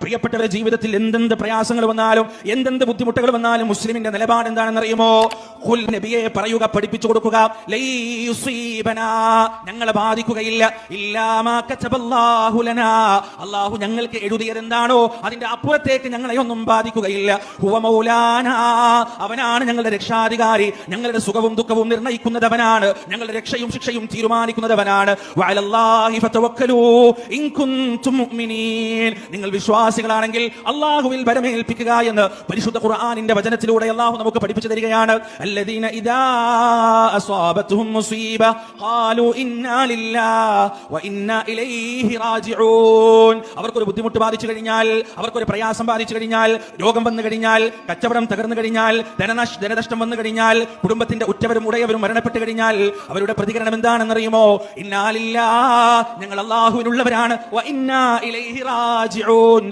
പ്രിയപ്പെട്ടവരുടെ ജീവിതത്തിൽ എന്തെന്ത് പ്രയാസങ്ങൾ വന്നാലും എന്തെന്ത് ബുദ്ധിമുട്ടുകൾ വന്നാലും മുസ്ലിമിന്റെ നിലപാട് എന്താണെന്ന് അറിയുമോ? ഖുൽ, നബിയെ പറയുക, പഠിപ്പിച്ചു കൊടുക്കുക, ലൈ യുസീബനാ, ഞങ്ങളെ ബാധിക്കുകയില്ല, ഇല്ലാ മാ കതബല്ലാഹു ലനാ, അല്ലാഹു ഞങ്ങൾക്ക് എഴുതിയതെന്താണോ അതിന്റെ അപ്പുറത്തേക്ക് ഞങ്ങളെ ഒന്നും ബാധിക്കുകയില്ല. ഹുവ മൗലാനാ, അവനാണ് ഞങ്ങളുടെ രക്ഷാധികാരി, ഞങ്ങളുടെ സുഖവും ദുഃഖവും നിർണയിക്കുന്നതവനാണ്, ഞങ്ങളുടെ രക്ഷയും ശിക്ഷയും തീരുമാനിക്കുന്നതവനാണ്. വഅലല്ലാഹി ഫതവക്കലൂ ഇൻ കുൻതും മുഅ്മിനീൻ, നിങ്ങൾ വിശ്വാസികളാണെങ്കിൽ അല്ലാഹുവിൽ ഭരമേൽപ്പിക്കുക എന്ന് പരിശുദ്ധ ഖുർആനിന്റെ വചനത്തിലൂടെ അല്ലാഹു നമുക്ക് പഠിപ്പിച്ചു തരികയാണ്. അല്ലദീന ഇദാ അസ്വാബത്തുഹും മുസീബ ഖാലൂ ഇന്നാ ലില്ലാഹി വ ഇന്നാ ഇലൈഹി റാജിഊൻ. അവർക്കൊരു ബുദ്ധിമുട്ട് ബാധിച്ചു കഴിഞ്ഞാൽ, അവർക്കൊരു പ്രയാസം ബാധിച്ചു കഴിഞ്ഞാൽ, രോഗം വന്നു കഴിഞ്ഞാൽ, കച്ചവടം തകർന്നു കഴിഞ്ഞാൽ, ധനനഷ്ടം വന്നു കഴിഞ്ഞാൽ, കുടുംബത്തിന്റെ ഉറ്റവരും ഉടയവരും മരണപ്പെട്ടു കഴിഞ്ഞാൽ അവരുടെ പ്രതികരണം എന്താണെന്നറിയുമോ? ഇന്നാ ലില്ലാഹി, ഞങ്ങൾ അല്ലാഹുവിനുള്ളവരാണ്, വ ഇന്നാ ഇലൈഹി റാജിഊൻ.